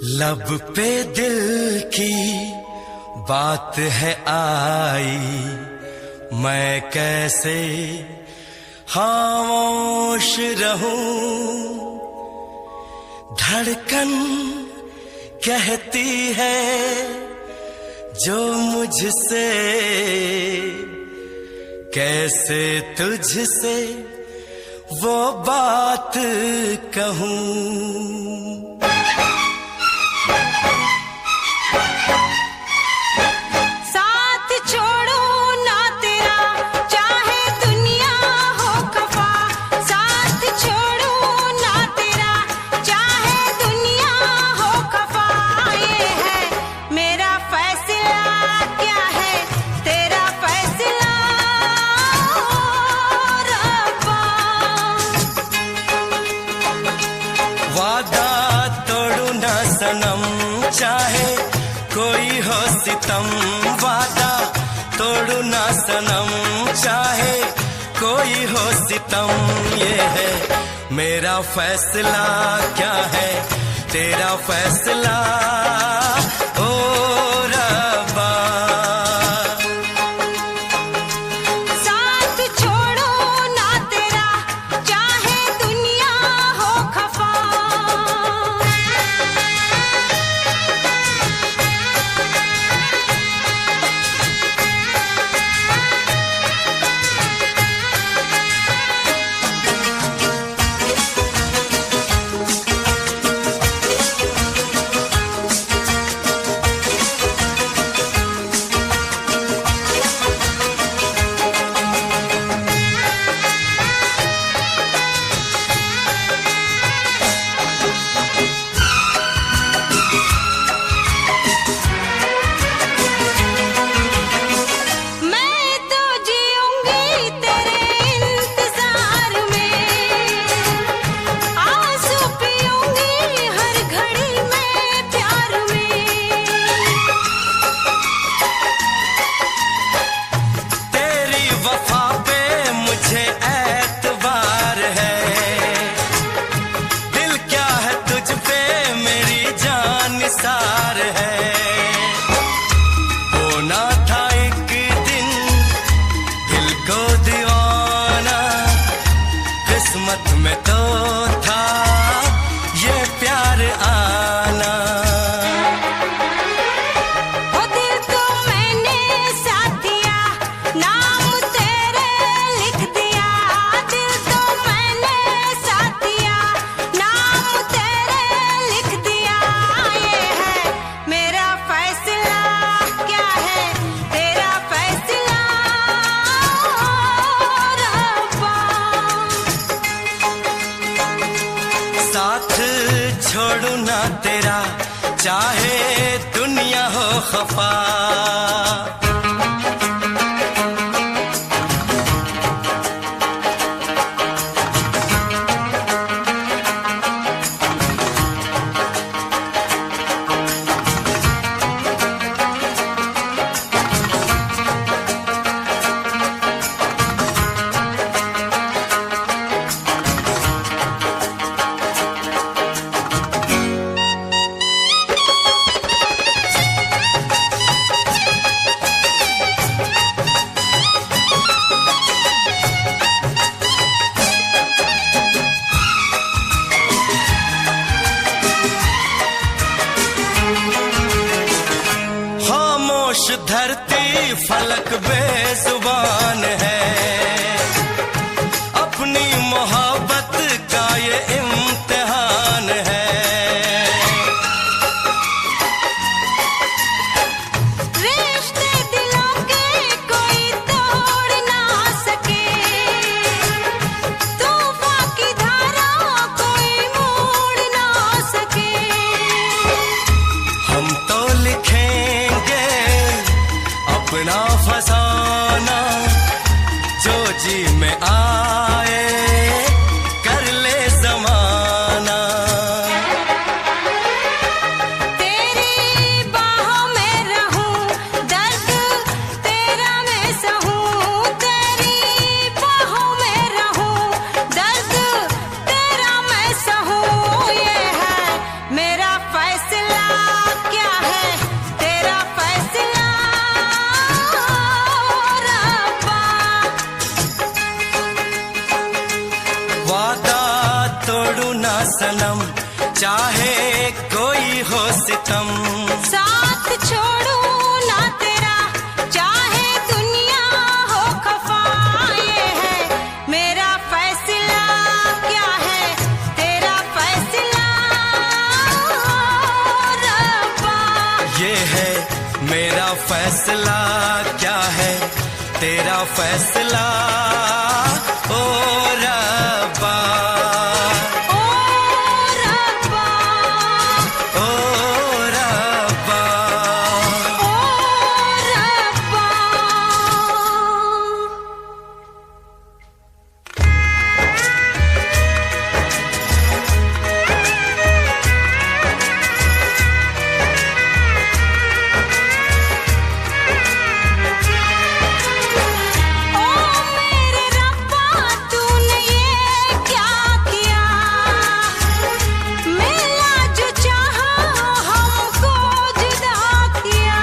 लब पे दिल की बात है आई, मैं कैसे खामोश रहूं। धड़कन कहती है जो मुझसे, कैसे तुझसे वो बात कहूं। वादा तोड़ू ना सनम, चाहे कोई हो सितम। वादा तोड़ू ना सनम, चाहे कोई हो सितम। ये है मेरा फैसला, क्या है तेरा फैसला ओ रब्बा। सार है होना था एक दिन दिल को दीवाना, किस्मत में तो था ये प्यार आना। वो दिल को मैंने साथ दिया, नाम तेरे लिख दिया। दिल को मैंने साथ दिया, नाम तेरे लिख दिया। ये है मेरा फैसला, क्या है तेरा फैसला रब्बा। साथ छोड़ू ना तेरा, चाहे दुनिया हो खफा। खामोश धरती फलक बेजुबान है, अपनी मोहब्बत का ये इम्तिहान है। रिश्ते दिलों के कोई तोड़ ना सके, तूफान की धारा कोई मोड़ ना सके। हम तो लिखेंगे अपना फसाना, कोई हो सितम, साथ छोड़ू ना तेरा चाहे दुनिया हो खफा। ये है मेरा फैसला, क्या है तेरा फैसला रब्बा। ये है मेरा फैसला, क्या है तेरा फैसला ओ रब्बा। ओ रब्बा, ओ रब्बा, ओ रब्बा। ओ मेरे रब्बा, तूने ये क्या किया? मिला जो चाहा हमको जुदा किया।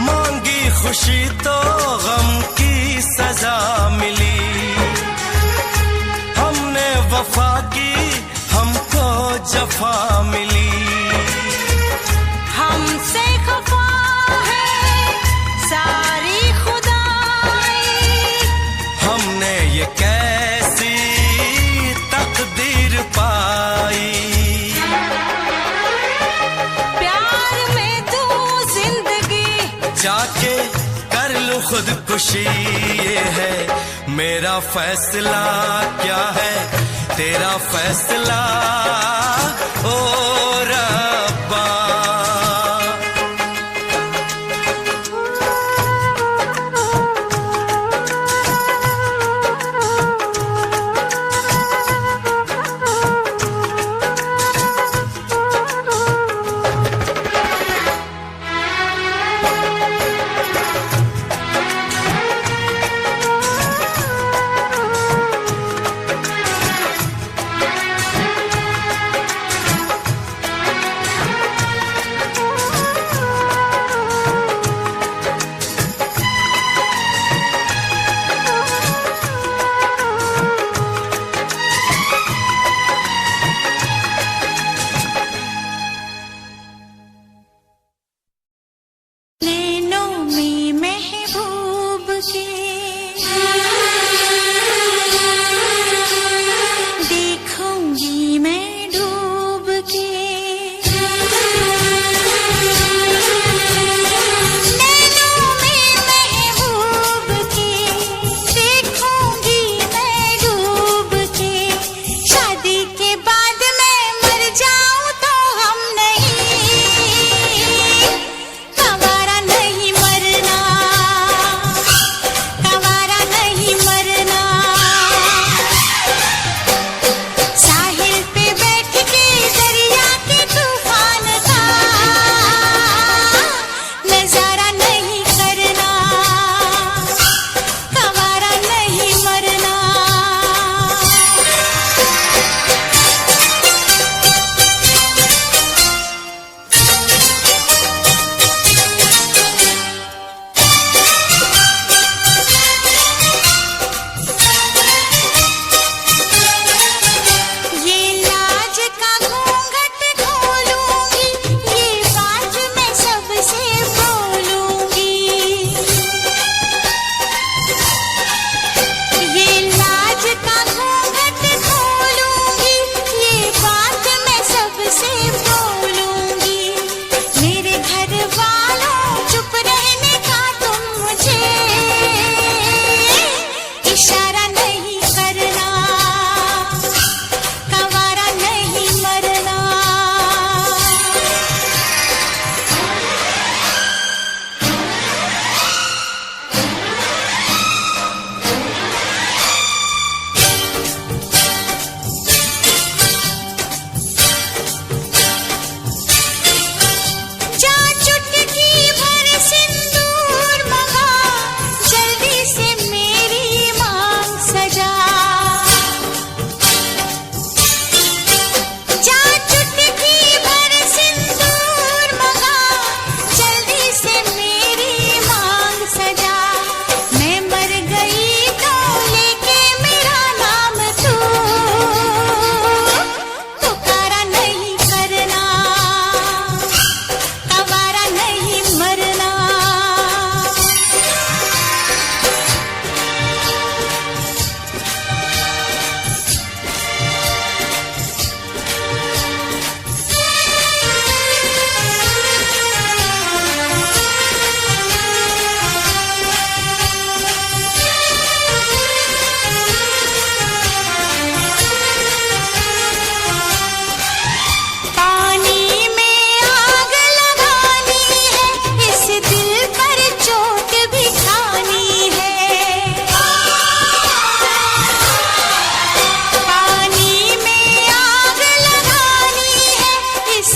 मांगी खुशी तो गम की सजा मिली, हमने वफा की हमको जफा मिली। हमसे खफा है सारी खुदाई, हमने ये कैसी तकदीर पाई। प्यार में तू जिंदगी जाके कर लूं खुदकुशी, ये है मेरा फैसला, क्या है तेरा फैसला ओ रब्बा।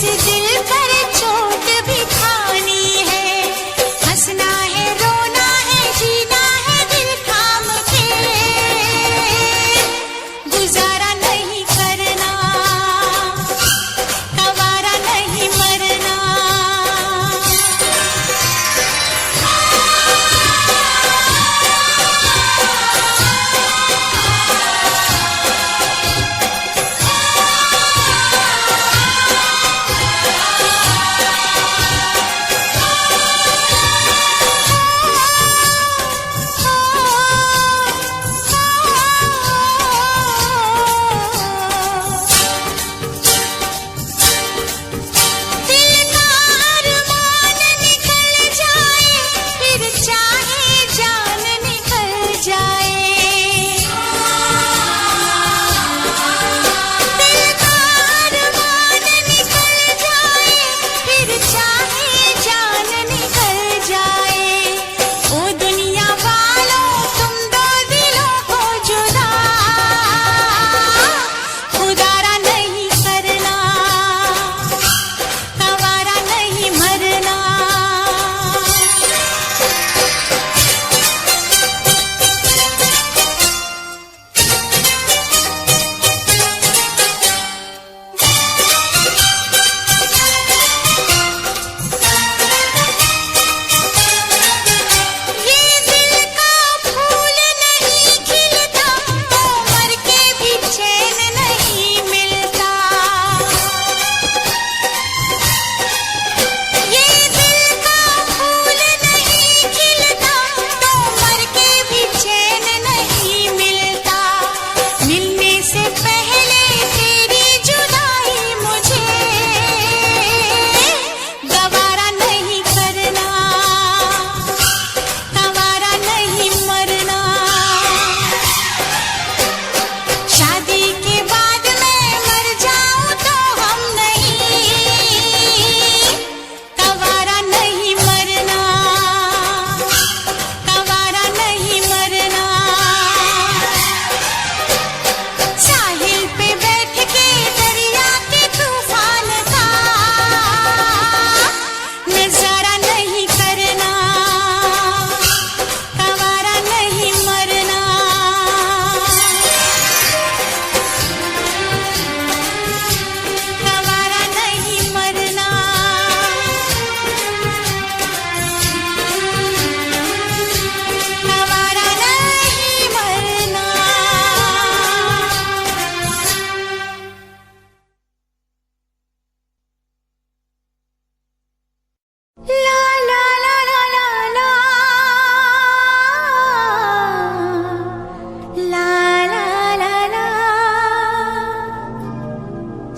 दिल पर चोट भी खानी है, हंसना है रोना है जीना है दिल थाम के, गुजारा नहीं करना गवारा नहीं मरना।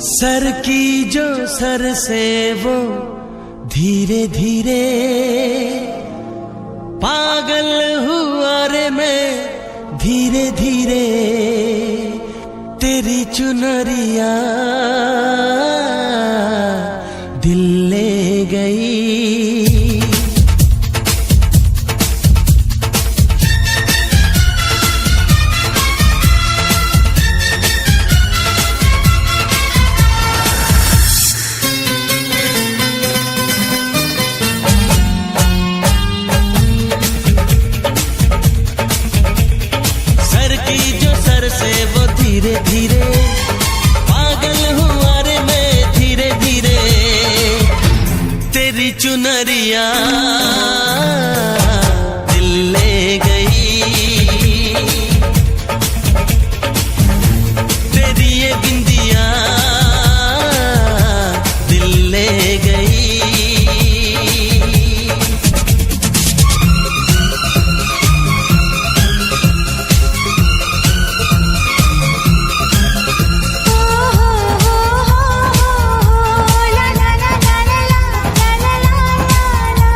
सर की जो सर से वो धीरे धीरे पागल हुआ रे मैं धीरे धीरे तेरी चुनरिया दिल ले गई। धीरे धीरे पागल हुआ रे मैं धीरे धीरे तेरी चुनरिया दिल ले गई तेरी ये बिंदिया दिल ले गई। ला ला ला ला ला ला ला ला ला।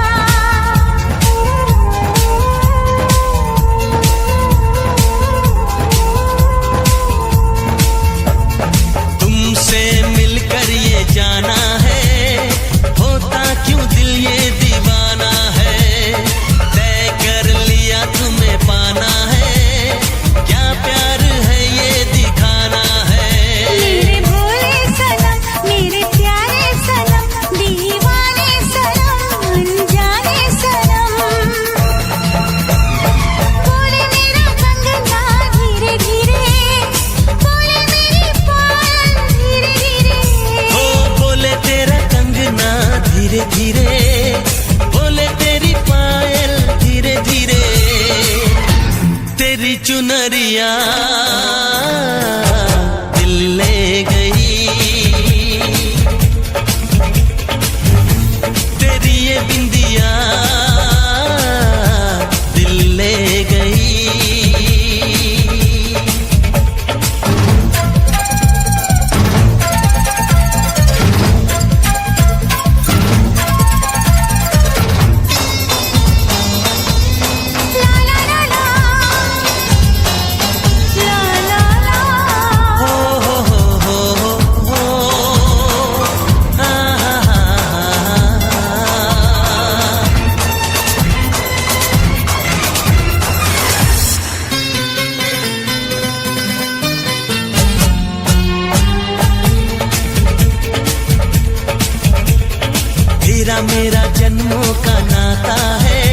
मेरा जन्मों का नाता है,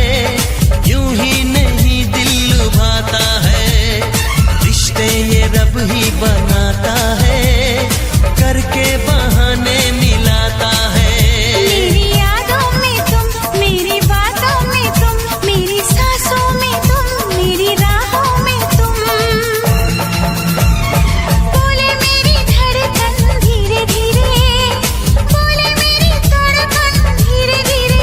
यूं ही नहीं दिल लुभाता है, रिश्ते ये रब ही बनाता है, करके बहाने मिलाता है। मेरी यादों में तुम, मेरी बातों में तुम, मेरी सांसों में तुम, मेरी राहों में तुम। बोले मेरी धड़कन धीरे धीरे, बोले मेरी धड़कन धीरे धीरे।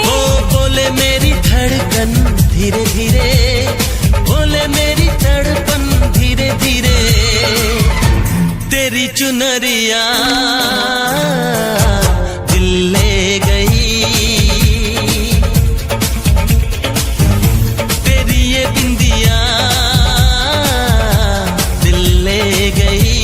ओ बोले मेरी धड़कन धीरे धीरे, बोले मेरी धड़कन धीरे धीरे। तेरी चुनरिया दिल ले गई, तेरी ये बिंदिया दिल ले गई।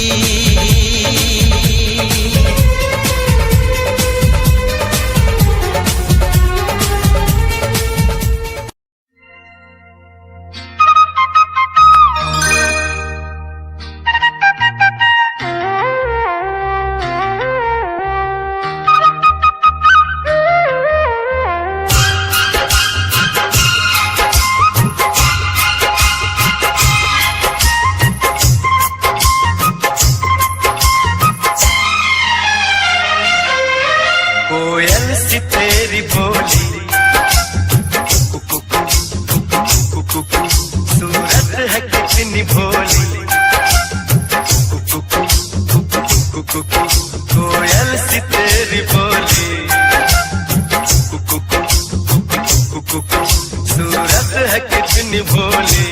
कोयल सी तेरी बोली, सूरत है कितनी भोली, कोयल सी तेरी बोली, सूरत है कितनी भोली।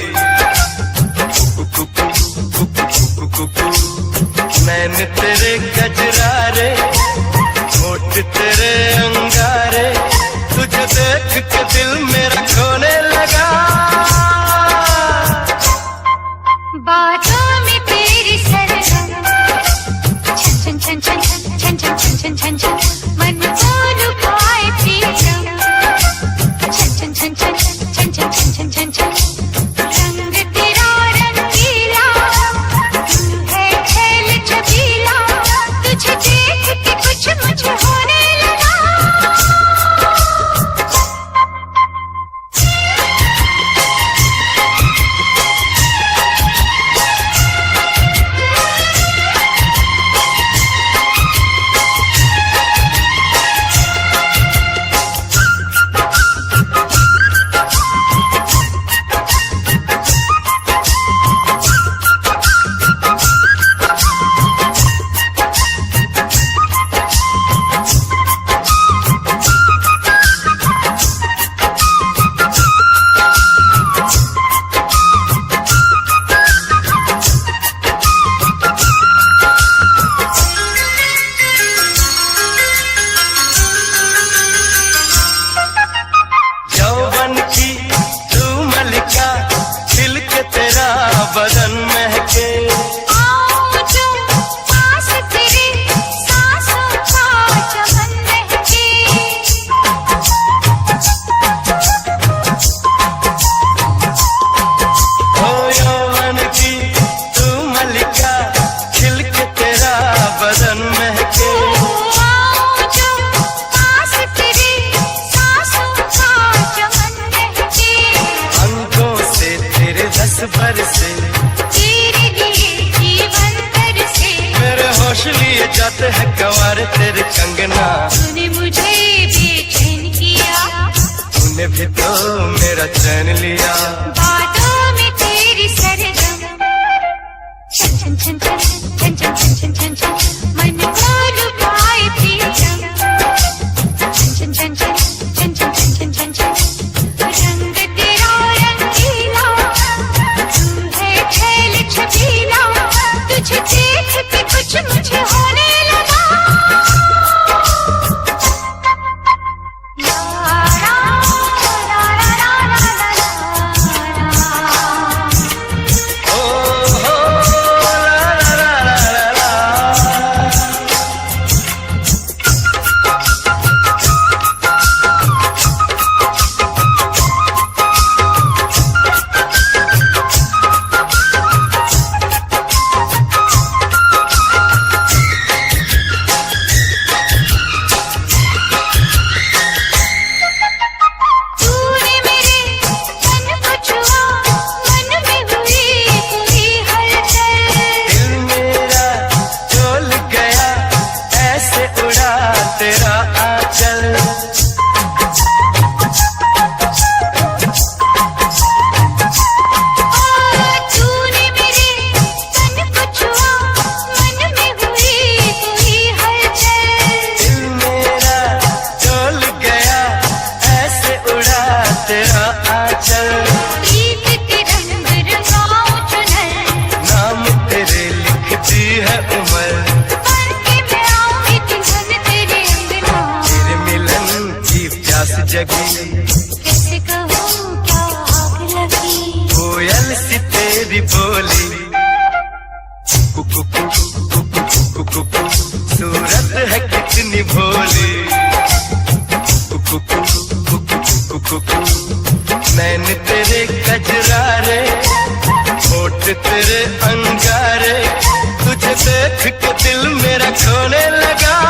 मैंने तेरे गजरारे, होठ तेरे अंगारे, तुझे देख के दिल मेरा खोने लगा। बातों में तेरी सरगम, छन छन छन छन छन छन छन छन छन छन, मन को लुभाए प्रीतम, छन छन छन छन छन छन छन छन छन छन। रंग तेरा रंगीला, तू है खेल छबीला, तुझे देख के कुछ मुझे होने लगा। बदन महके, आओ जो पास तेरे, सांसों का चमन महके। ओ यौवन की तू मलिका, खिल के तेरा बदन महके। आओ जो पास तेरे, सांसों का चमन महके। अंगों से तेरे रस बरसे, तेरे लिए जीवन बरसे। मेरे होश लिए जाते हैं गंवार तेरे कंगना। तूने मुझे बेचैन किया, तूने भी तो मेरा चैन लिया। बातों में तेरी सरगम, छन छन छन छन छन छन छन छन छन, मन को लुभाए प्रीतम, छन छन छन छन छन छन छन छन छन। रंग तेरा रंगीला, तू है खेल छबीला, तुझे देख के कुछ मुझे होने लगा। जगी, कैसे कहूँ क्या आग लगी, कोयल सी तेरी बोली, कुकु कुकु कुकु, सूरत है कितनी भोली, कुकु कुकु कुकु, नैन तेरे कजरारे, होठ तेरे अंगारे, तुझे देख के दिल मेरा खोने लगा।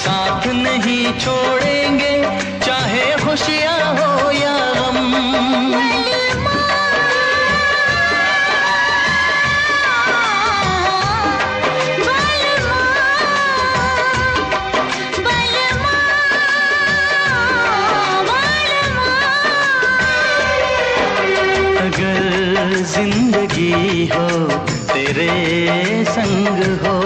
साथ नहीं छोड़ेंगे चाहे खुशियाँ हो या गम। अगर जिंदगी हो तेरे संग हो,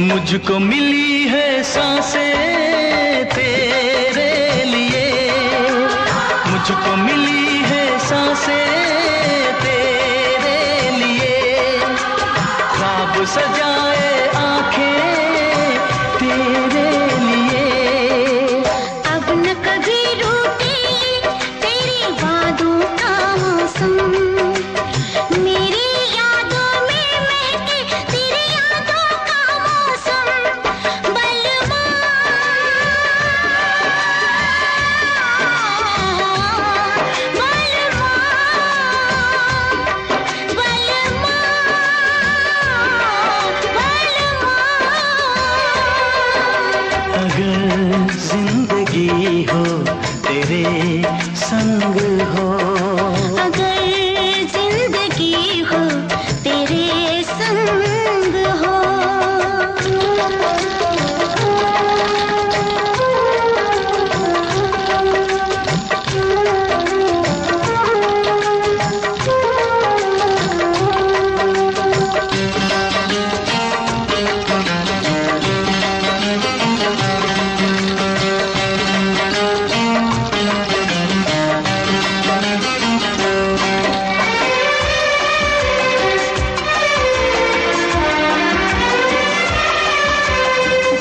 मुझको मिली है सांसें तेरे लिए, मुझको मिली है सांसें तेरे लिए, ख्वाब सजाए आंखें तेरे लिए। अब न कभी रूठे तेरे वादों का मौसम, मेरी यादों संग हो। अगर जिंदगी हो तेरे संग हो।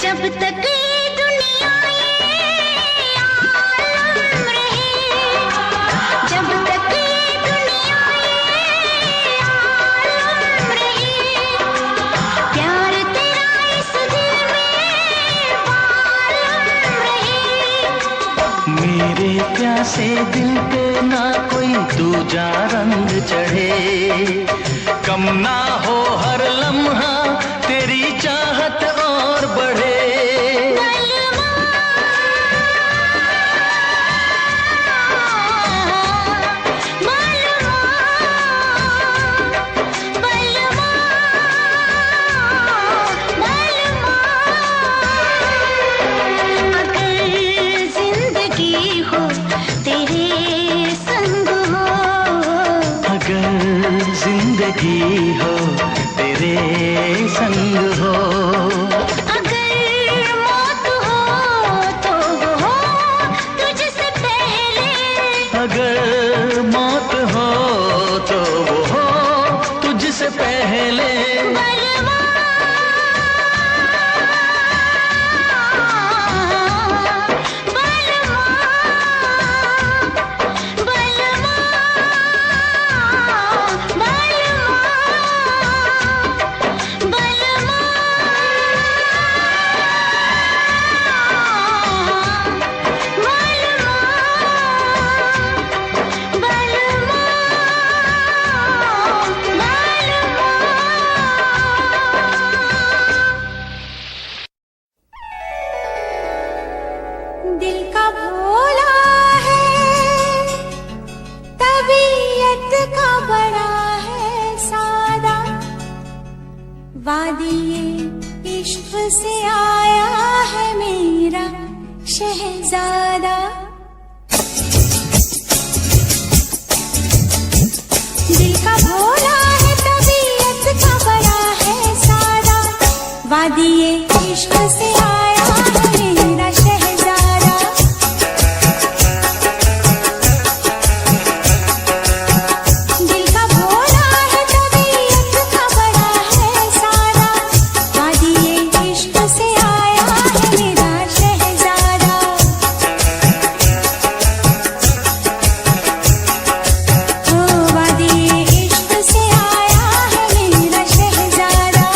जब तक ये दुनिया ये आलम रहे, जब तक ये दुनिया ये आलम रहे, प्यार तेरा इस दिल में बालम रहे। मेरे प्यासे दिल पे ना कोई दूजा रंग चढ़े, कम ना हो हर लम्हा तेरी चाहत और बढ़े। जिंदगी हो तेरे संग हो। अगर मौत हो तो वो हो तुझसे पहले। अगर मौत हो तो वो हो तुझसे पहले। दिल का भोला है, तबीयत का बड़ा है सादा, वादिये इश्क से आया है मेरा शहजादा। दिल का भोला है, तबीयत का बड़ा है सादा, वादिये इश्क से आया है मेरा शहजादा। दिल का भोला है, तबीयत का बड़ा है सादा, वादिये इश्क से आया है मेरा शहजादा। ओ वादिये इश्क से आया है मेरा शहजादा।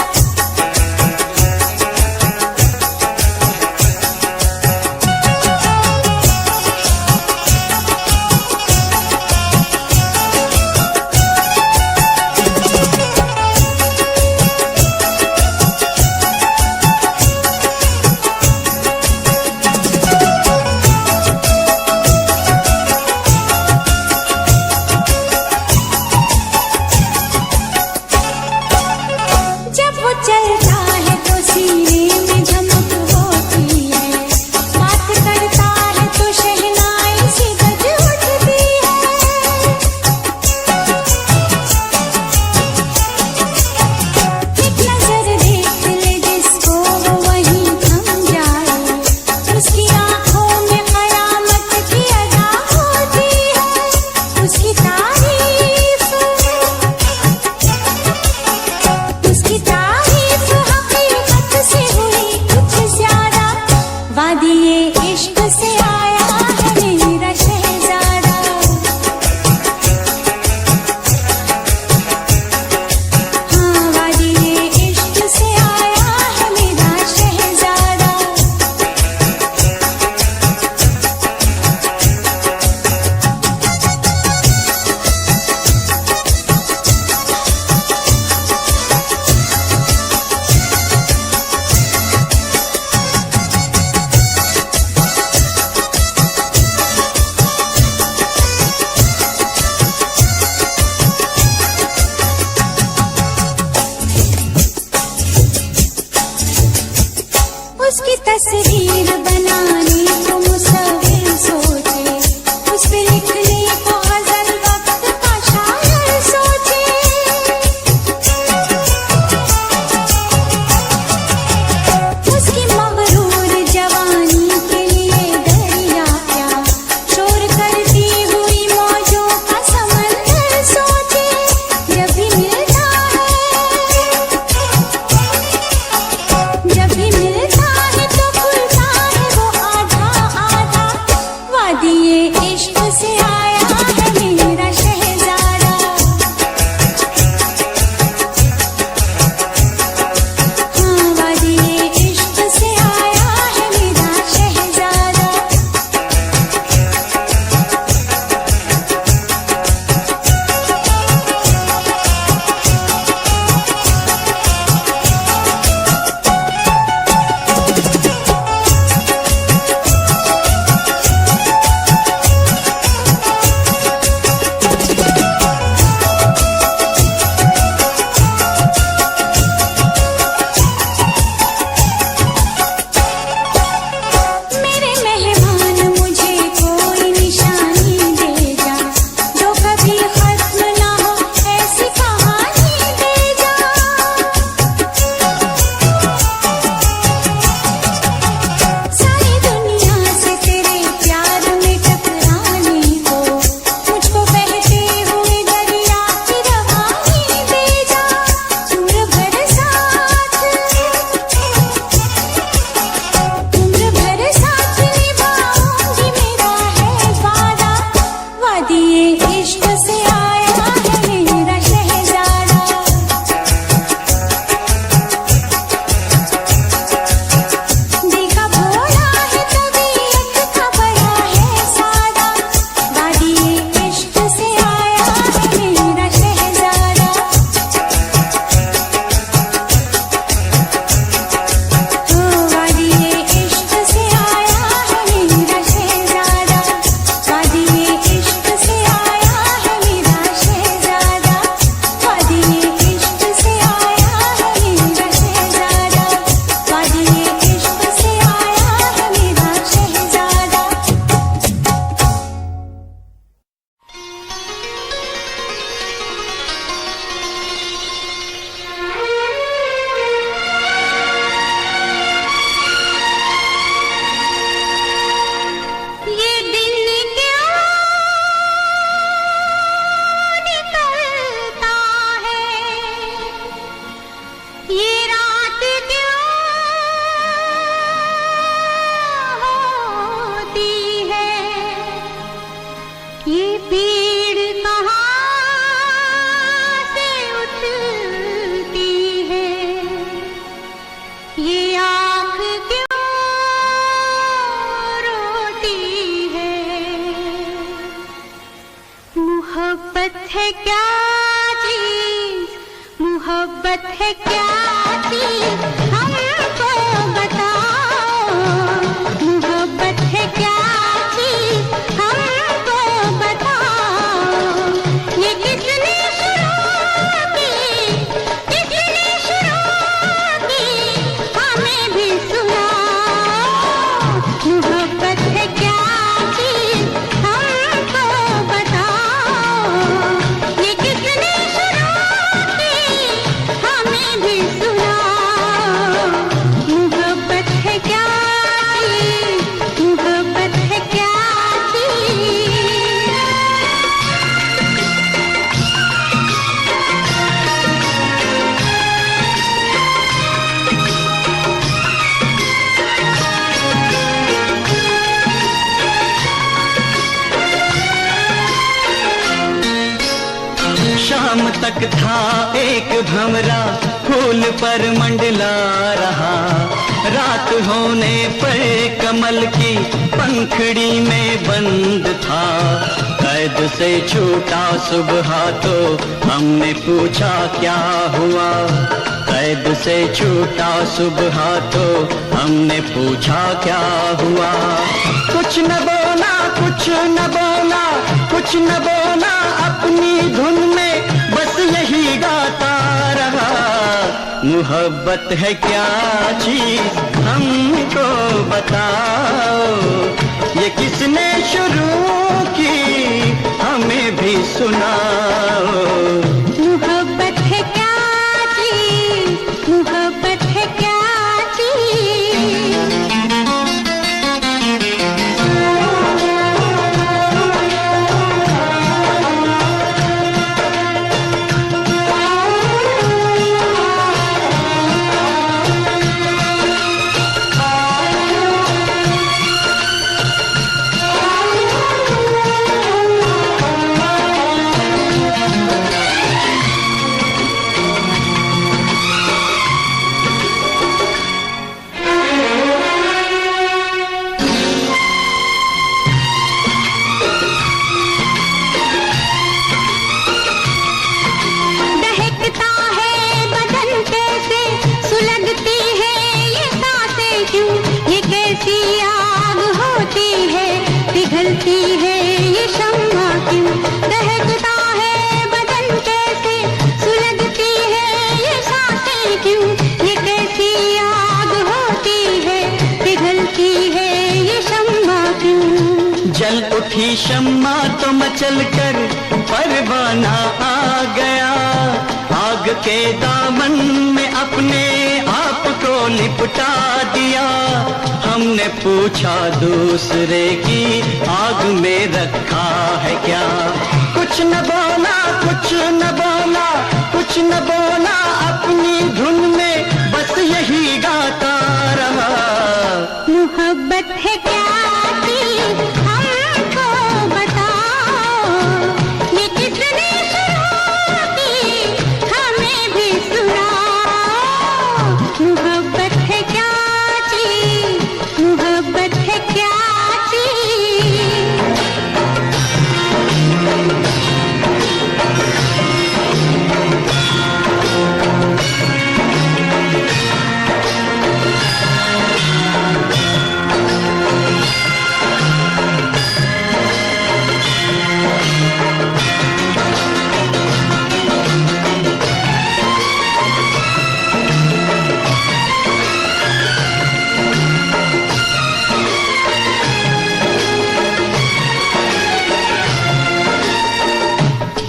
तस्वीर बनाने को मुसव्विर सोचे, उस पे लिखने को गजल वक्त का शायर सोचे। उसकी मगरूर जवानी के लिए दरिया क्या, शोर करती हुई मौजों का समंदर सोचे। जब भी मिलता है तो खुलता है वो आधा आधा। वादिये इश्क से आया है मेरा शहजादा, हाँ वादिये इश्क से आया है मेरा शहजादा। मेरे मेहमान मुझे कोई निशानी दे जा, जो कभी खत्म ना हो ऐसी कहानी दे जा। सारी दुनिया से तेरे प्यार में टकराने को मुझको बहते हुए दरिया की रवानी दे जा। उम्र भर साथ निभाऊंगी मेरा है वादा। वादिये इश्क से आया है मेरा शहजादा, देखा भोला है तबीयत का बड़ा है सादा। वादिये इश्क से आया है मेरा शहजादा, ओ वादिये इश्क से आया है मेरा शहजादा। वादिये इश्क से आया है मेरा शहजादा, वादिये इश्क से आया है मेरा शहजादा, वादिये इश्क से आया है मेरा शहजादा। ये दिन क्यों निकलता है, ये रात क्यों होती है, ये भीड़ कहाँ से उठती है, ये आँख क्यों रोती है। मोहब्बत है क्या चीज, मोहब्बत है क्या चीज, हमको बताओ। मोहब्बत है क्या चीज, हमको बताओ। ये किसने शुरू की, किसने शुरू की, हमें भी सुनाओ। मोहब्बत है क्या चीज, हमको बताओ। ये किसने शुरू की, हमें भी सुनाओ। मोहब्बत है क्या चीज, मोहब्बत है क्या चीज। शाम तक था एक भंवरा फूल पर मंडला रहा, रात होने पर कमल की पंखड़ी में बंद था। कैद से छूटा सुबह तो हमने पूछा क्या हुआ, कैद से छूटा सुबह तो हमने पूछा क्या हुआ। कुछ न बोला, कुछ न बोला, कुछ न बोला, अपनी धुन में बस यही गाता रहा। मोहब्बत है क्या चीज, हमको बताओ, ये किसने शुरू की हमें भी सुनाओ। मोहब्बत है क्या चीज, मोहब्बत है क्या चीज। पिघलती है ये शम्मा क्यों, दहकता है बदन कैसे, सुलगती है ये सांसें क्यों, ये कैसी आग होती है, पिघलती है ये शम्मा क्यों। जल उठी शम्मा तो मचल कर परवाना आ गया, आग के दामन में अपने आप को लिपटा दिया। हमने पूछा दूसरे की आग में रखा है क्या, कुछ न बोला, कुछ न बोला, कुछ न बोला, अपनी धुन में बस यही गाता रहा। मोहब्बत है क्या चीज, हमको बताओ, ये किसने शुरू की हमें भी सुनाओ। मोहब्बत है क्या चीज, मोहब्बत है क्या चीज।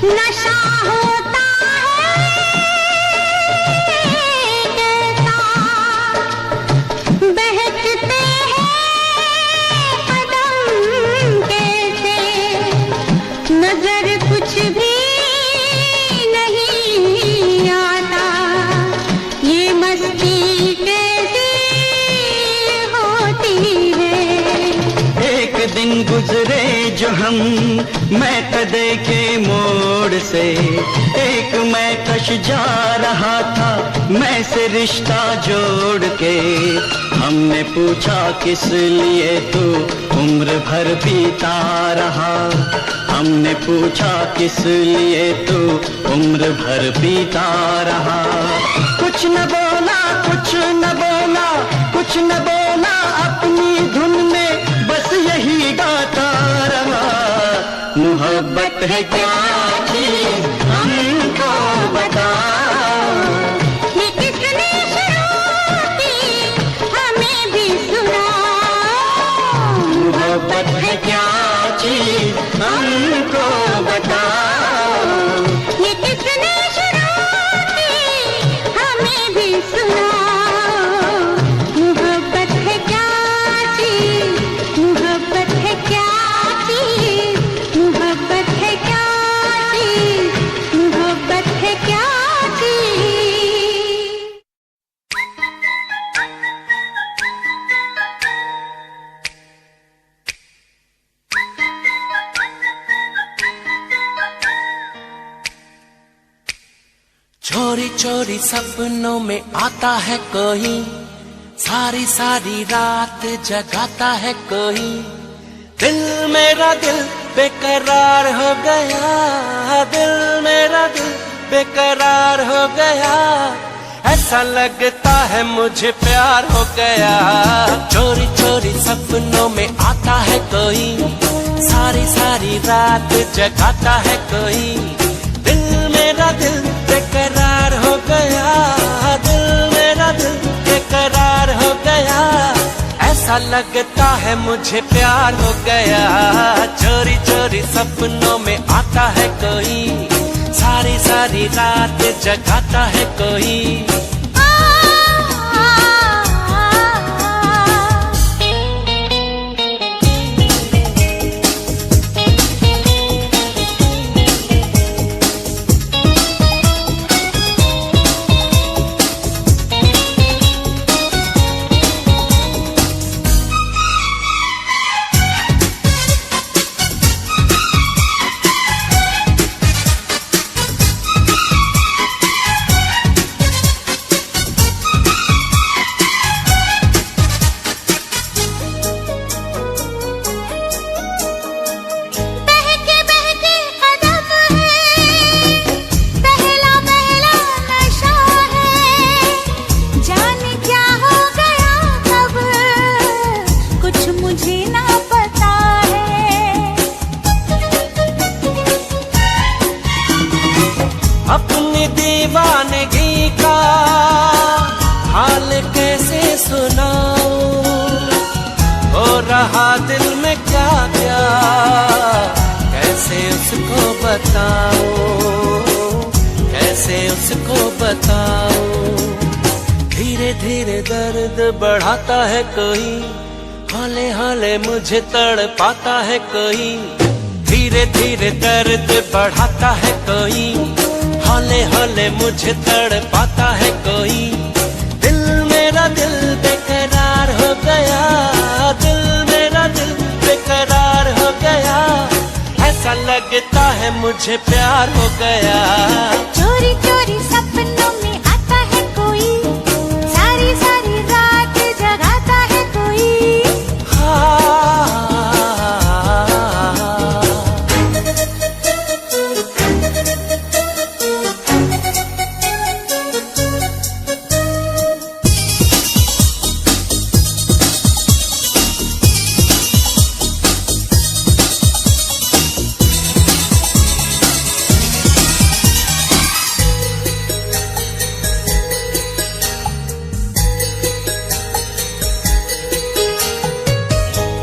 नशा होता है कैसा, बहकते हैं कदम कैसे, नजर कुछ भी नहीं आता, ये मस्ती कैसी होती है। एक दिन गुजरे जो हम मैं कदे के मोड़ से, एक मैं कश जा रहा था मैं से रिश्ता जोड़ के। हमने पूछा किस लिए तू उम्र भर पीता रहा, हमने पूछा किस लिए तू उम्र भर पीता रहा। कुछ न बोला, कुछ न बोला, कुछ न बोला, अपनी धुन में बस यही गाता रहा। मोहब्बत है क्या चीज, हमको बताओ, ये किसने शुरू की हमें भी सुनाओ। मोहब्बत है क्या चीज, हमको बताओ, ये किसने शुरू की हमें भी सुनाओ। मोहब्बत है क्या चीज, मोहब्बत है क्या चीज, मोहब्बत है क्या चीज, मोहब्बत है क्या चीज। चोरी चोरी सपनों में आता है कोई, सारी सारी रात जगाता है कोई। दिल मेरा दिल बेकरार हो गया, दिल मेरा दिल बेकरार हो गया, ऐसा लगता है मुझे प्यार हो गया। चोरी चोरी सपनों में आता है कोई, सारी सारी रात जगाता है कोई। दिल मेरा दिल बेकरार हो गया, दिल मेरा दिल बेकरार हो गया, लगता है मुझे प्यार हो गया, चोरी चोरी सपनों में आता है कोई, सारी सारी रात जगाता है कोई। अपनी दीवानगी का हाल कैसे सुनाऊं, हो रहा दिल में क्या क्या कैसे उसको बताऊं, कैसे उसको बताऊं। धीरे धीरे दर्द बढ़ाता है कोई, हौले हौले मुझे तड़पाता है कोई, धीरे धीरे दर्द बढ़ाता है कोई, हौले हौले मुझे तड़पाता है कोई। दिल मेरा दिल बेकरार हो गया, दिल मेरा दिल बेकरार हो गया, ऐसा लगता है मुझे प्यार हो गया। चोरी चोरी सपनों में आता है कोई, सारी सारी रात जगाता है कोई।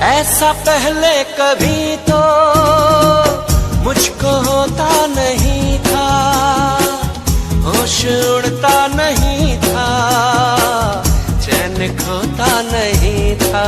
ऐसा पहले कभी तो मुझको होता नहीं था, होश उड़ता नहीं था, चैन खोता नहीं था।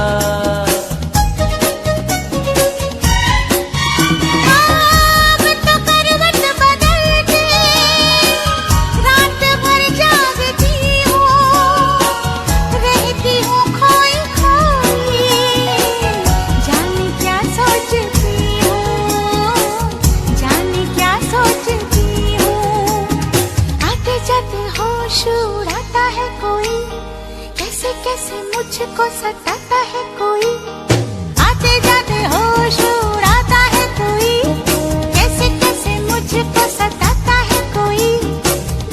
कैसे मुझको सताता है कोई, आते जाते होश उड़ाता है कोई, कैसे कैसे मुझको सताता है कोई।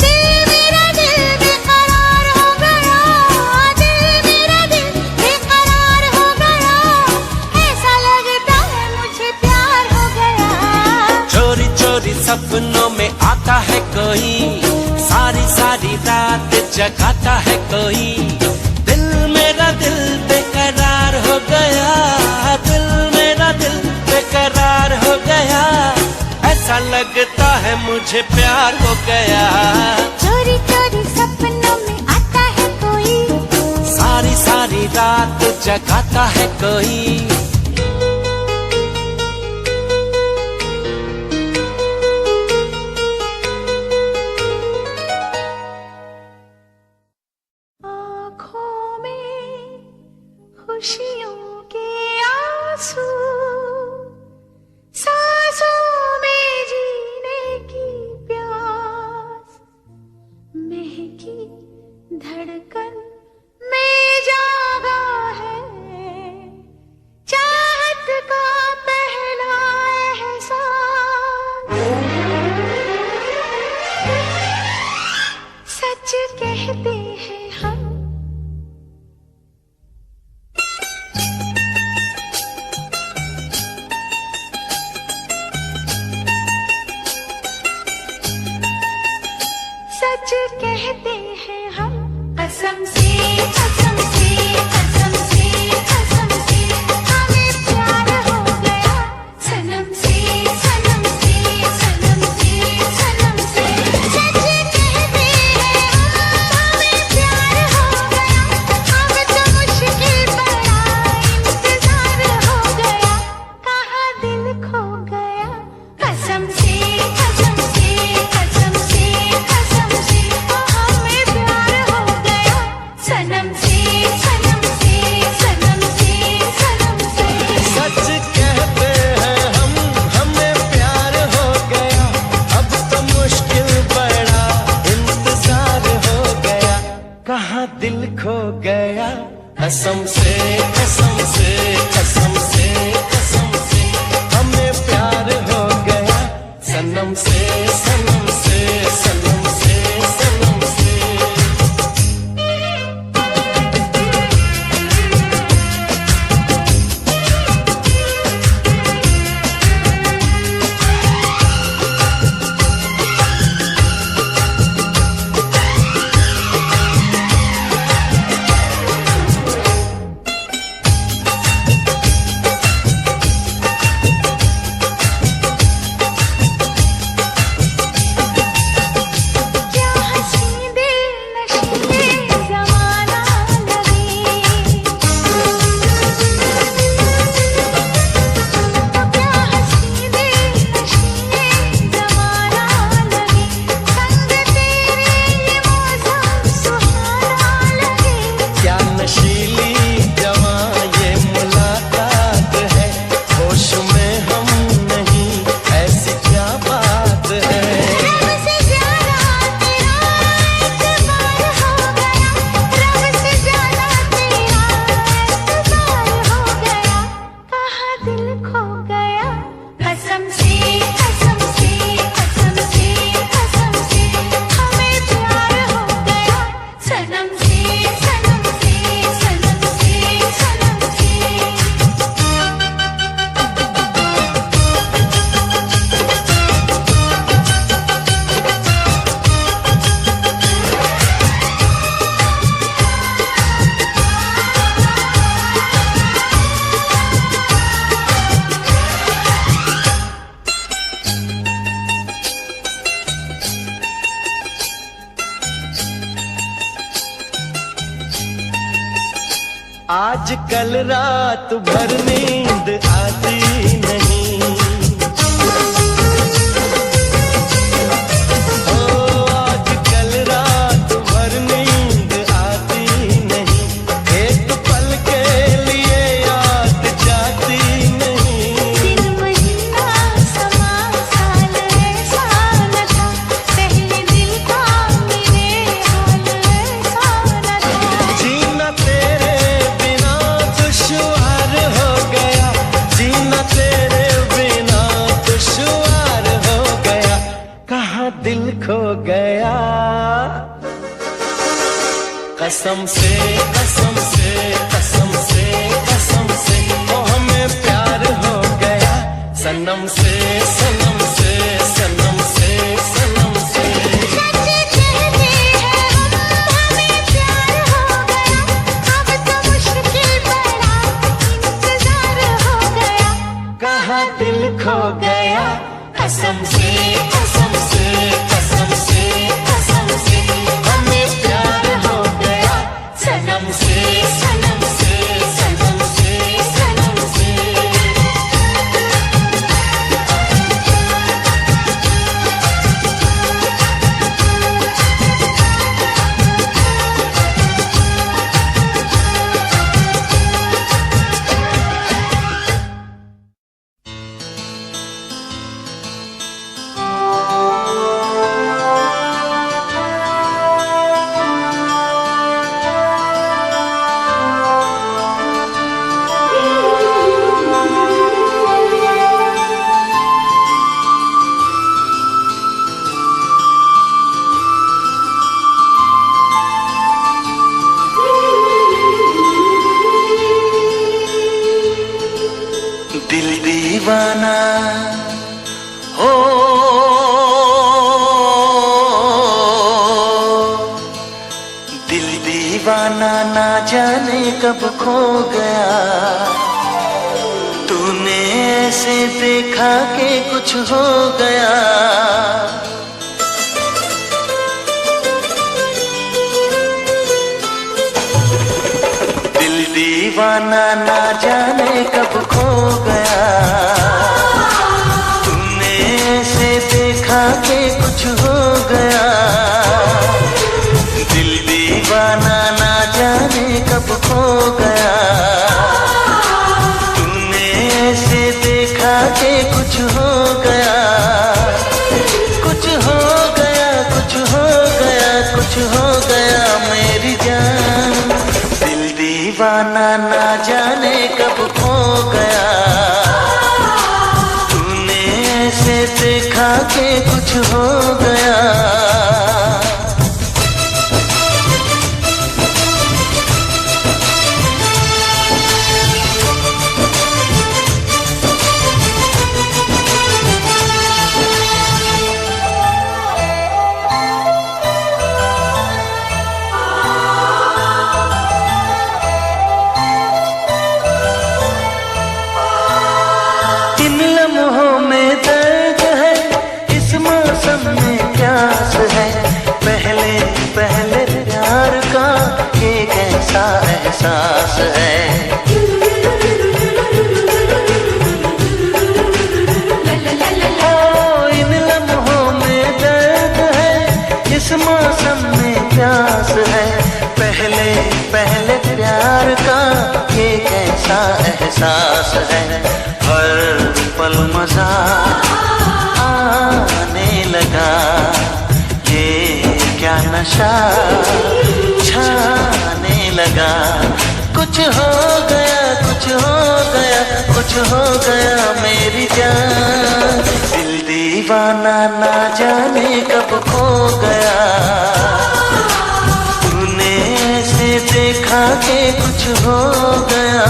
दिल मेरा दिल बेकरार हो गया, दिल मेरा दिल बेकरार हो गया, ऐसा लगता है मुझे प्यार हो गया। चोरी चोरी सपनों में आता है कोई, सारी सारी रात जगाता है कोई। दिल बेकरार हो गया, दिल मेरा दिल बेकरार हो गया, ऐसा लगता है मुझे प्यार हो गया। चोरी चोरी सपनों में आता है कोई, सारी सारी रात जगाता है कोई। खुशियों के आंसू, सांसों में जीने की प्यास, महकी धड़कन में जागा है, चाहत का पहला एहसास। सच कहते हैं हम, सच कहते हैं हम, कसम से कसम से कसम से कसम से। गया कसम से कसम से कसम से कसम से हमें प्यार हो गया सनम से सनम से सनम से सनम से। आज कल रात भर नींद आती नहीं, ओ आज कल रात भर नींद आती नहीं, एक पल के लिए याद जाती नहीं। दिन महीना समा साल ऐसा न था, पहले दिल का मेरे हाल ऐसा न था। जीना तेरे बिना दुश्वार हो गया, जीना तेरे बिना दुश्वार हो गया, कहाँ दिल खो गया। कसम से कसम से कसम से कसम से ओ हमें प्यार हो गया सनम से सनम से सनम से सनम से। सच कहते हैं हमें प्यार हो गया, अब तो मुश्किल बड़ा इंतजार हो गया, कहाँ दिल खो गया। कसम से कसम से कसम से कसम से हमें प्यार हो गया सनम से सनम से सनम से सनम से। दिल दीवाना हो दिल दीवाना ना जाने कब खो गया, तूने ऐसे देखा कि कुछ हो गया। दिल दीवाना ना जाने कब खो गया, तूने ऐसे देखा कि कुछ हो गया। दिल दीवाना ना जाने कब खो गया, तूने ऐसे देखा कि कुछ हो गया। कुछ हो गया कुछ हो गया कुछ हो गया मेरी जान, दीवाना ना जाने कब खो गया, तूने ऐसे देखा कि कुछ हो गया। एहसास है ओ इन लम्हों में दर्द है, इस मौसम में प्यास है, पहले पहले प्यार का ये कैसा एहसास है। हर पल मजा आने लगा, ये क्या नशा छाने लगा। कुछ हो गया, कुछ हो गया, कुछ हो गया मेरी जान। दिल दीवाना ना जाने कब खो गया, तूने ऐसे देखा कि कुछ हो गया।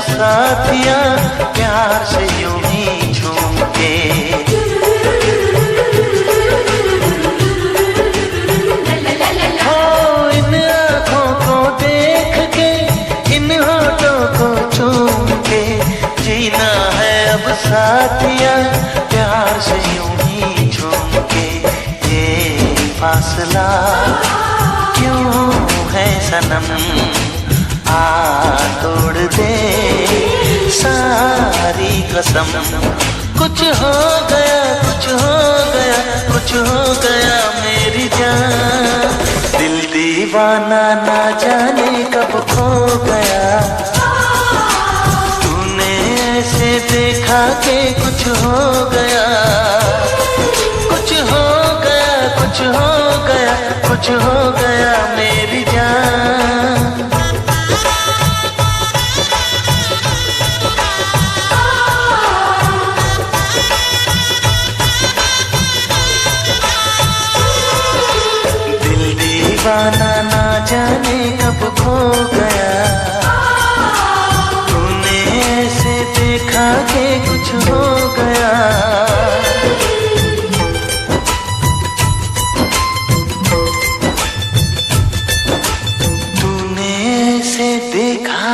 साथिया प्यार से यूं ही झूम के, हो इन आँखों को देख के, इन होठों को चूम के, जीना है अब साथिया प्यार से यूं ही झूम के। ये फासला क्यों है सनम, आ तोड़ दे सारी कसम। कुछ हो गया, कुछ हो गया, कुछ हो गया मेरी जान। दिल दीवाना ना जाने कब खो गया, तूने ऐसे देखा कि कुछ हो गया। कुछ हो गया, कुछ हो गया, कुछ हो गया मेरी जान। दीवाना ना जाने कब खो गया, तूने ऐसे देखा कि कुछ हो गया। तूने ऐसे देखा।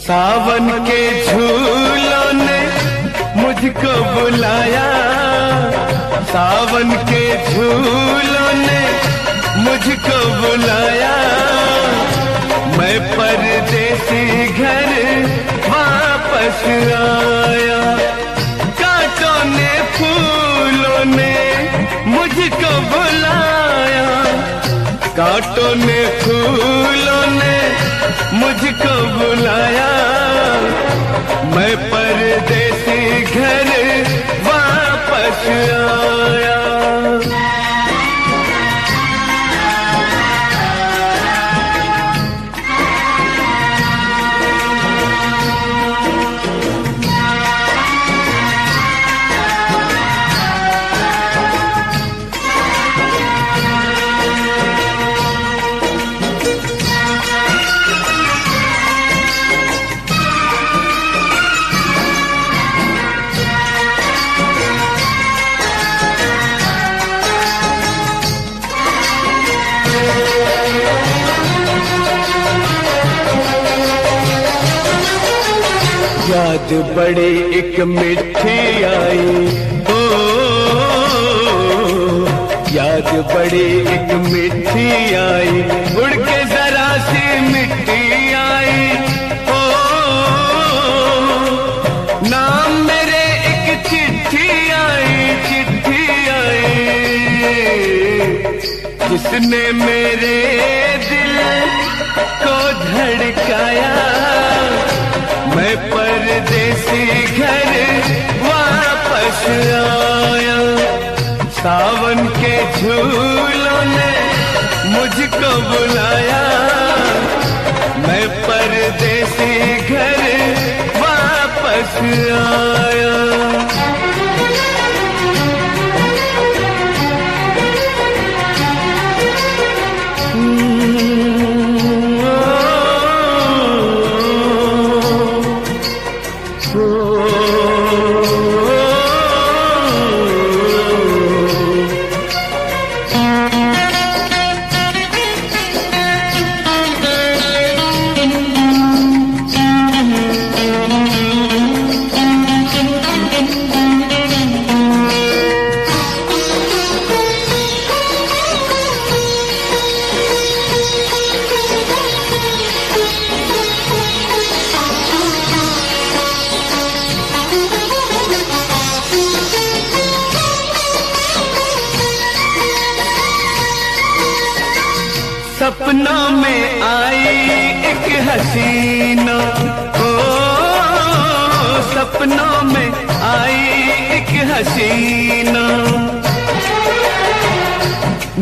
सावन के झूलों ने मुझको बुलाया, सावन के झूलों ने मुझको बुलाया, मैं परदेसी घर वापस आया। कांटों ने फूलों ने मुझको बुलाया, कांटों ने फूलों ने मुझको बुलाया, मैं परदेसी घर वापस आया। याद बड़ी एक मिठी आई, ओ याद बड़ी एक मिठी आई, उड़ के जरा सी मिट्टी आई, ओ नाम मेरे एक चिट्ठी आई, चिट्ठी आई, जिसने मेरे दिल को धड़काया, मैं परदेसी घर वापस आया। सावन के झूलों ने मुझको बुलाया, मैं परदेसी घर वापस आया। सपनों में आई एक हसीना, ओ सपनों में आई एक हसीना,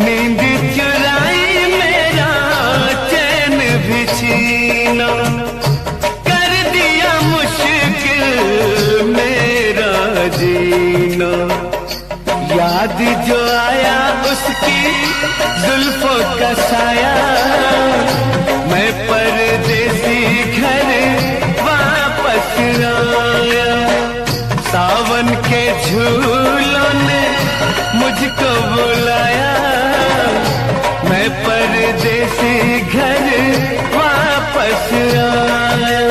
नींद चुराई मेरा चैन भी छीना, कर दिया मुश्किल मेरा जीना। याद जो आया उसकी जुल्फों का साया, मैं परदेसी घर वापस आया। सावन के झूलों ने मुझको बुलाया, मैं परदेसी घर वापस आया।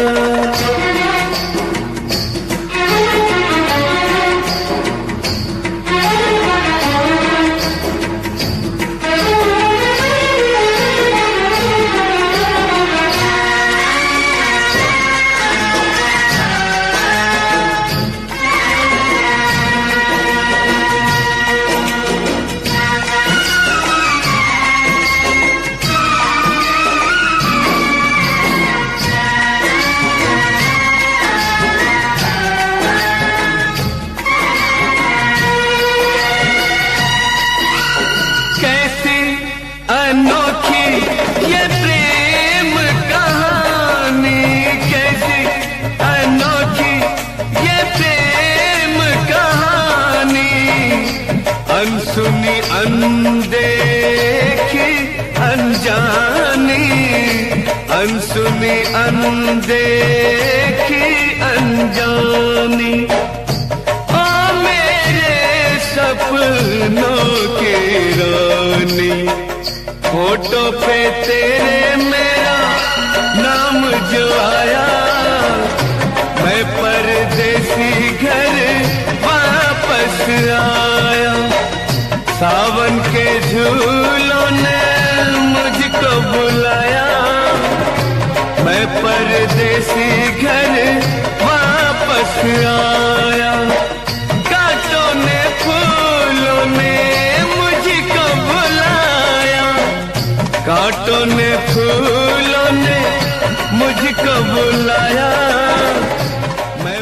अनसुनी अनदेखी अनजानी, अनसुनी अनदेखी अनजानी, ओ मेरे सपनों की रानी। फोटो पे तेरे मेरा नाम जो आया, आया। सावन के झूलों ने मुझको बुलाया, मैं परदेसी घर वापस आया। कांटों ने फूलों ने मुझको बुलाया, कांटों ने फूलों ने मुझको बुलाया। मैं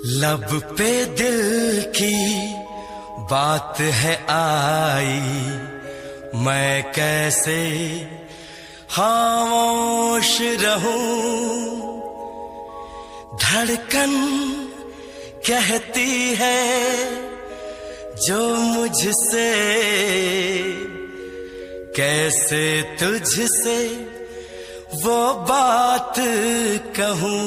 लब पे दिल की बात है आई, मैं कैसे खामोश रहूं। धड़कन कहती है जो मुझसे, कैसे तुझसे वो बात कहूं।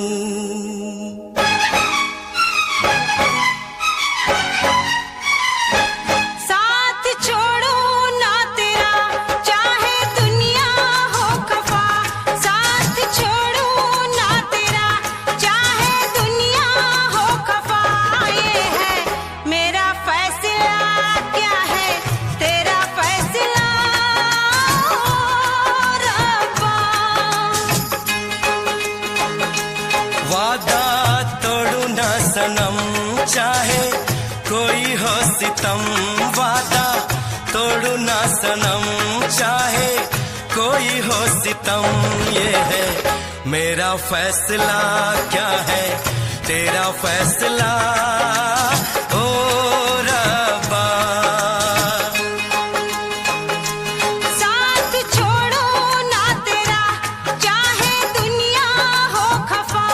चाहे कोई हो सितम, वादा तोड़ू ना सनम, चाहे कोई हो सितम। ये है मेरा फैसला, क्या है तेरा फैसला ओ रब्बा। साथ छोड़ो ना तेरा, चाहे दुनिया हो खफा।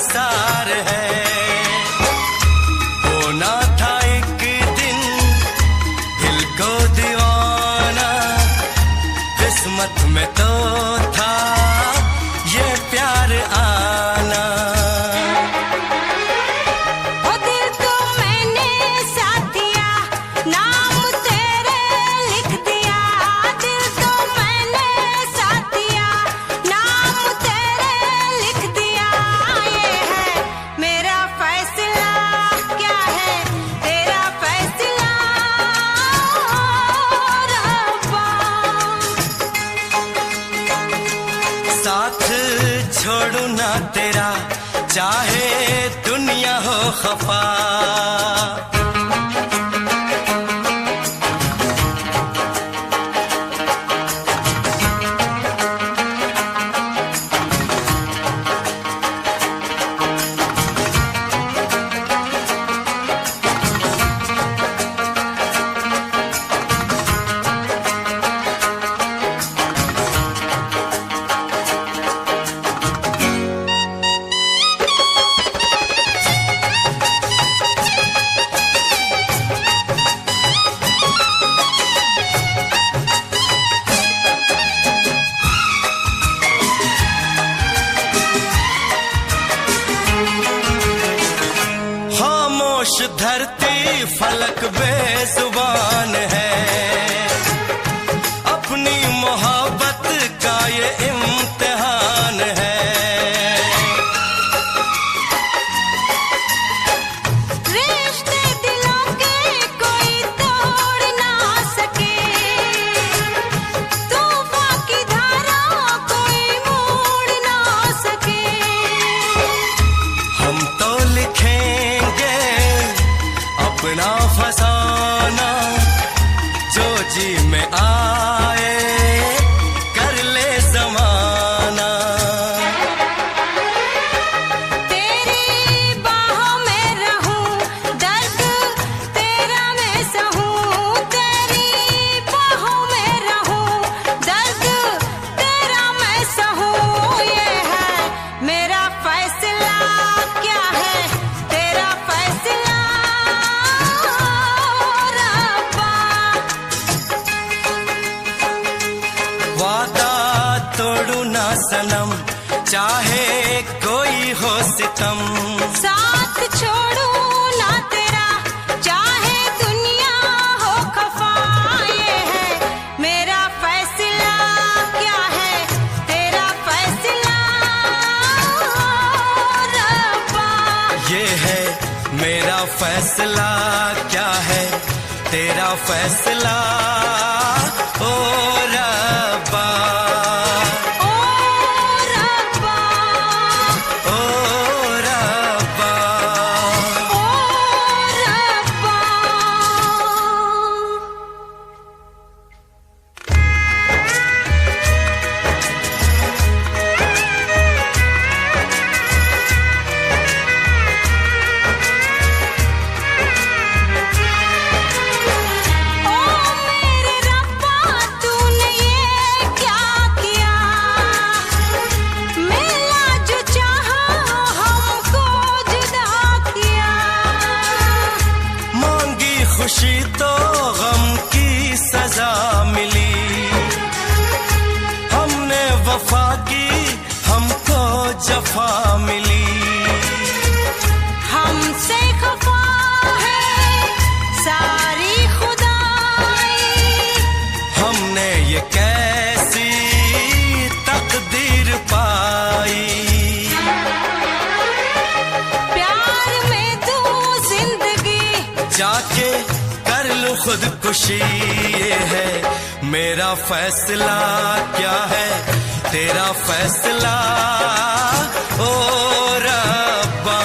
सार है होना था एक दिन दिल को दीवाना, किस्मत में तो था ये प्यार आना। ओ दिल तो मैंने साथ दिया, नाम तेरे लिख दिया। दिल तो मैंने साथ दिया, नाम तेरे लिख दिया। ये है मेरा फैसला, क्या है तेरा फैसला रब्बा। साथ छोड़ू ना तेरा, चाहे दुनिया हो खफा। खामोश धरती फलक बेजुबान है, अपनी मोहब्बत का ये इम्तिहान है। रिश्ते दिलों के कोई तोड़ ना सके, तूफान की धारा कोई मोड़ ना सके। हम तो लिखेंगे अपना फसाना, ना सनम, चाहे कोई हो सितम। साथ छोड़ू ना तेरा, चाहे दुनिया हो खफा। ये है मेरा फैसला, क्या है तेरा फैसला रब्बा। ये है मेरा फैसला, क्या है तेरा फैसला ओ रब्बा। ओ रब्बा, ओ रब्बा, ओ रब्बा। ओ मेरे रब्बा, तूने ये क्या किया। मिला जो चाहा हमको जुदा किया। मांगी खुशी तो गम की सजा मिली, हमने वफा की हमको जफा मिली। हमसे खफा है सारी खुदाई। हमने ये कैसी तकदीर पाई। प्यार में तू जिंदगी जाके कर लूं खुदकुशी, ये है मेरा फैसला, क्या है तेरा फैसला ओ रब्बा।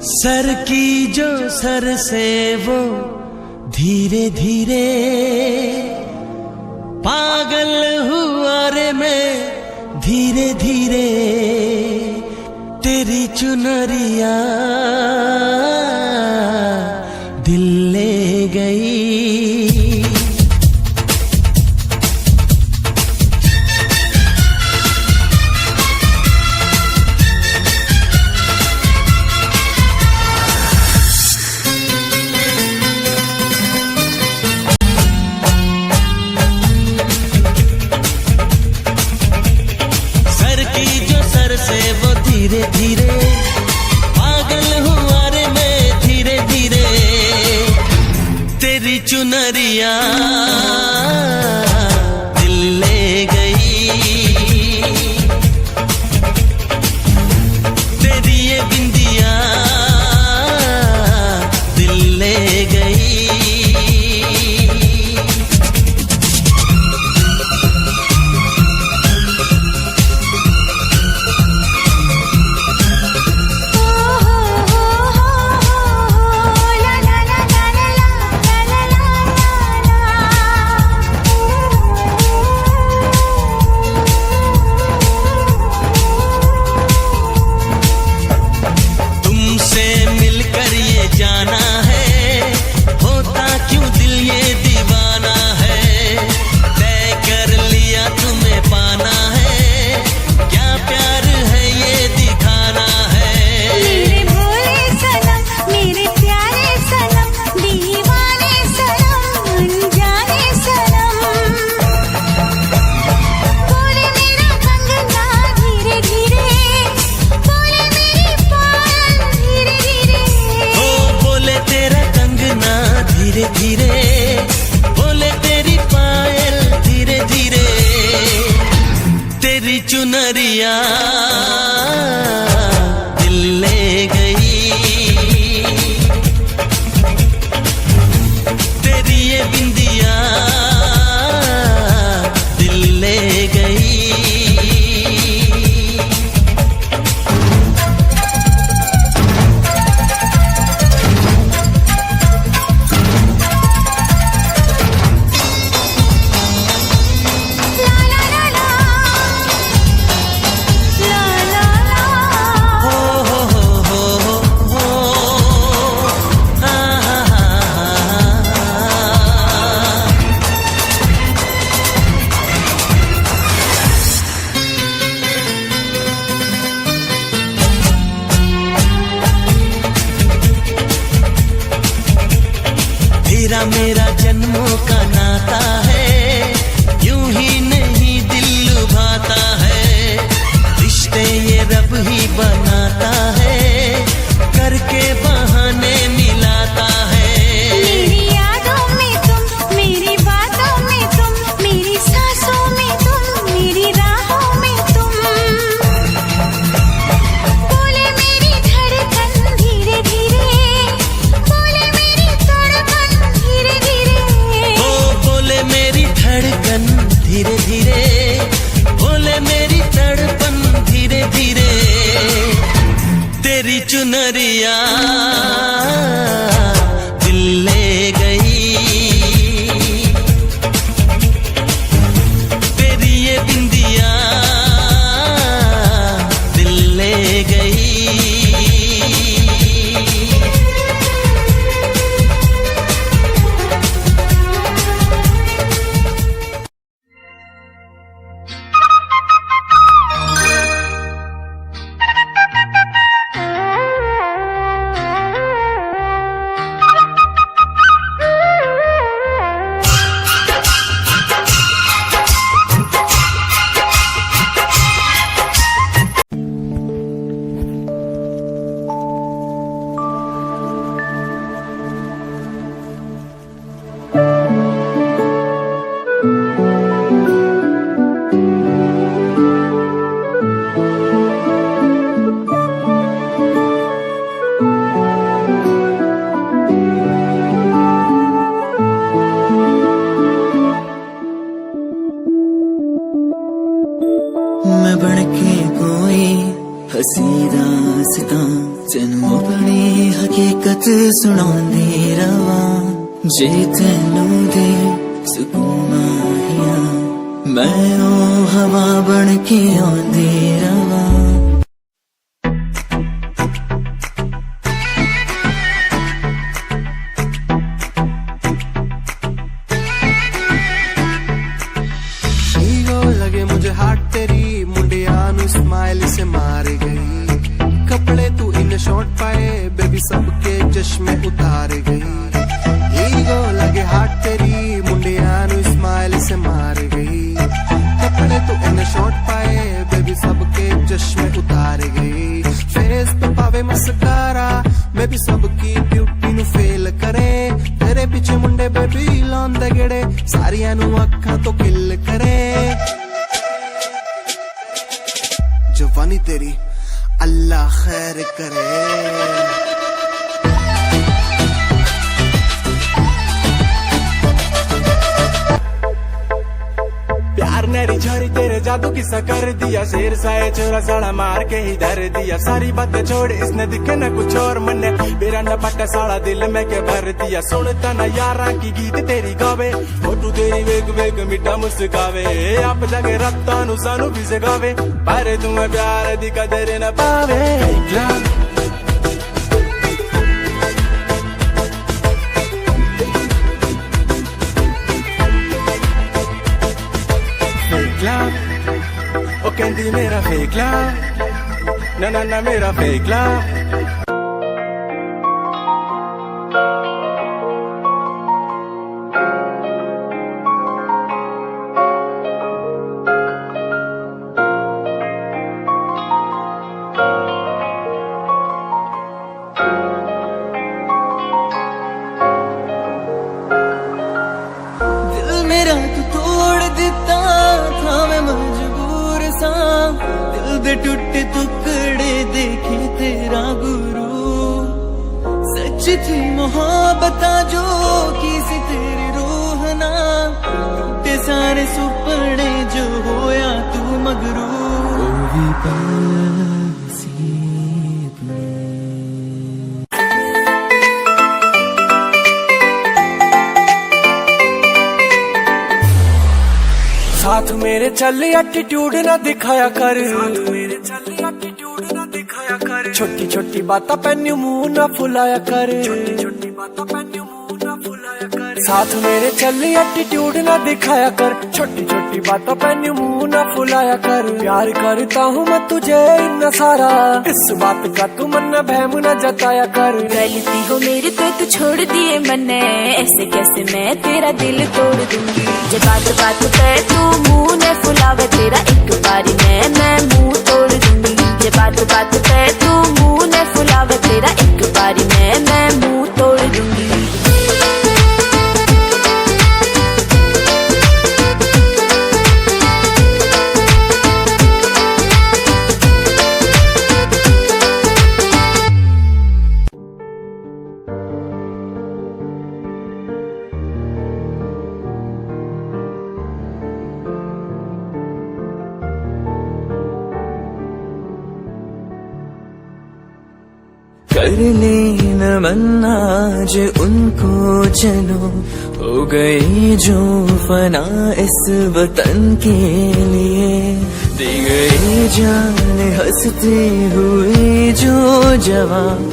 सर की जो सर से वो धीरे धीरे पागल हुआ रे मैं धीरे धीरे तेरी चुनरिया दिल ले गई। धीरे धीरे पागल हुआ रे मैं धीरे धीरे तेरी चुनरिया दिल ले गई। तेरी ये बिंदिया दिल ले गई। जाना है होता क्यों दिल ये दीवाना है। तय कर लिया तुम्हें पाना है क्या प्यार है ये दिखाना है। मेरे भोले सनम मेरे प्यारे सनम दीवाने सनम अनजाने सनम बोले मेरा कंगना धीरे धीरे बोले मेरी पायल धीरे धीरे बोले तेरा कंगना धीरे धीरे बोले तेरी पायल धीरे धीरे तेरी चुनरिया दिल ले गई। तेरी ये बिंदिया दिल ले गई। तेरा मेरा जन्मों का नाता है यूं ही नहीं दिल लुभाता है। रिश्ते ये रब ही बनाता है करके बहाने मिलाता है। मेरी यादों में तुम मेरी बातों में तुम मेरी सांसों में तुम मेरी राहों में तुम बोले मेरी धड़कन धीरे धीरे बोले मेरी तड़पन धीरे धीरे ओ बोले मेरी धड़कन धीरे धीरे बोले मेरी तड़पन धीरे धीरे तेरी चुनरिया दिल ले गई। तेरी ये बिंदिया दिल ले गई। मैं बन के कोई हसी दास्तां जन्मों पड़ी हकीकत सुनांदी रवा जे तैनू दे सुकून माहिया मैं ओ हवा बन के आंदी रवा लगे मुझे हाथ तेरी मुंडिया नु स्माइल से मार गई कपड़े तू इन शॉर्ट पाए बेबी सबके चश्मे उतार गई हीरो लगे हाथ तेरी मुंडिया नु स्माइल से मार गई कपड़े तू इन शॉर्ट पाए बेबी सबके चश्मे उतार गई फेस पे पावे मस्कारा बेबी सबकी ब्यूटी नु फेल करे तेरे पीछे मुंडे बेबी लौंदे गेड़े सारियां नु अखा तो किल करे जवानी तेरी अल्लाह खैर करे प्यार नेरी झरी तेरे जादू किस्सा कर दिया शेर साए चोरा साड़ा मार के ही धर दिया सारी बातें छोड़ इसने दिखे न कुछ और मन्ने मेरा न पट्टा साड़ा दिल में के भर दिया सुनता न यारा की गीत तेरी गावे फोटू तेरी वेग वेग मिठा मुस्कावे आप जाके रत्ता नु सानू भी जगावे पर तुम्हें प्यार दी कदर न पावे ओ कहती मेरा फेक लव ना ना ना मेरा फेक लव दिल मेरा तू तोड़ दिता था मैं मजबूर सा दिल दे टूटे टुकड़े देखे तेरा गुरु सच थी मोहब्बत जो किसी तेरी रूह ना टूटे सारे सुपने जो होया तू मगरू भी साथ मेरे चल एटीट्यूड ना दिखाया कर छोटी छोटी बातें पैन्यू मुंह ना फुलाया कर साथ मेरे चल एटीट्यूड ना दिखाया कर छोटी छोटी बातें पैन्यू मुंह ना फुलाया कर प्यार करता हूँ मैं तुझे इतना सारा इस बात का तू मन बहम न जताया कर गलती हो मेरी तो तू छोड़ दिए मैंने ऐसे कैसे मैं तेरा दिल तोड़ दूंगी जब बात बात पे तू मुंह ने फुलावे तेरा एक बारी मैं मुंह तोड़ दूंगी जब बात बात पे तू मुंह ने फुलावे तेरा एक बारी मैं मुंह तोड़ दूंगी कर ले नमन आज उनको चलो हो गई जो फना इस वतन के लिए दी गई जान हंसते हुए जो जवान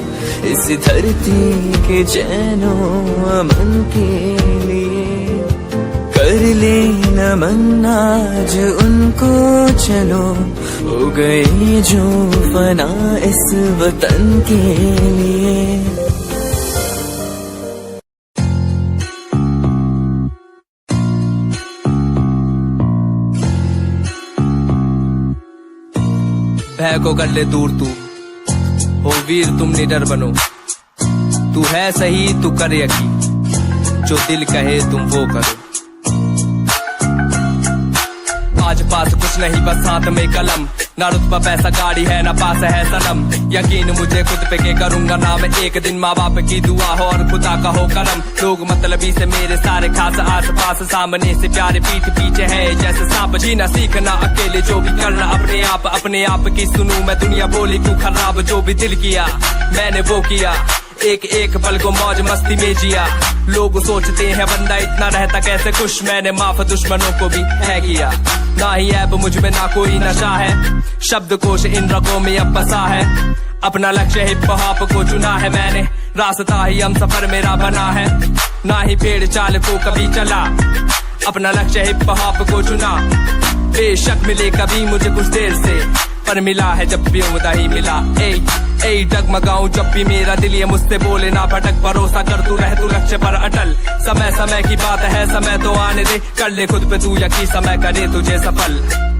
इस धरती के चैनो अमन के लिए कर ले नमन आज उनको चलो हो गई जो फना इस वतन के लिए भय को कर ले दूर तू हो वीर तुम निडर बनो तू है सही तू कर यकीन जो दिल कहे तुम वो करो आज पास कुछ नहीं बस साथ में कलम ना रुतबा पैसा गाड़ी है ना पास है सनम यकीन मुझे खुद पे के करूंगा ना मैं एक दिन माँ बाप की दुआ हो और खुदा का हो करम लोग मतलबी से मेरे सारे खास आस पास सामने से प्यारे पीठ पीछे है जैसे सांप जीना सीखना अकेले जो भी करना अपने आप की सुनूं मैं दुनिया बोली तू खराब जो भी दिल किया मैंने वो किया एक एक पल को मौज मस्ती में जिया। लोग सोचते हैं बंदा इतना रहता कैसे खुश, मैंने माफ दुश्मनों को भी है किया। ना ही ऐब मुझ में ना कोई नशा है, शब्दकोश इन रगों में अब बसा है। अपना लक्ष्य हिप हॉप को चुना है मैंने, रास्ता ही हम सफर मेरा बना है। ना ही पेड़ चाल को कभी चला, अपना लक्ष्य हिप हॉप को चुना। बेशक मिले कभी मुझे कुछ देर से, पर मिला है जब भी उम्दा ही मिला। ए डगमगाऊं जब भी मेरा दिल ये मुझसे बोले ना भटक, भरोसा कर तू रह तू लक्ष्य पर अटल। समय समय की बात है, समय तो आने दे, कर ले खुद पे तू यकीन, समय करे तुझे सफल।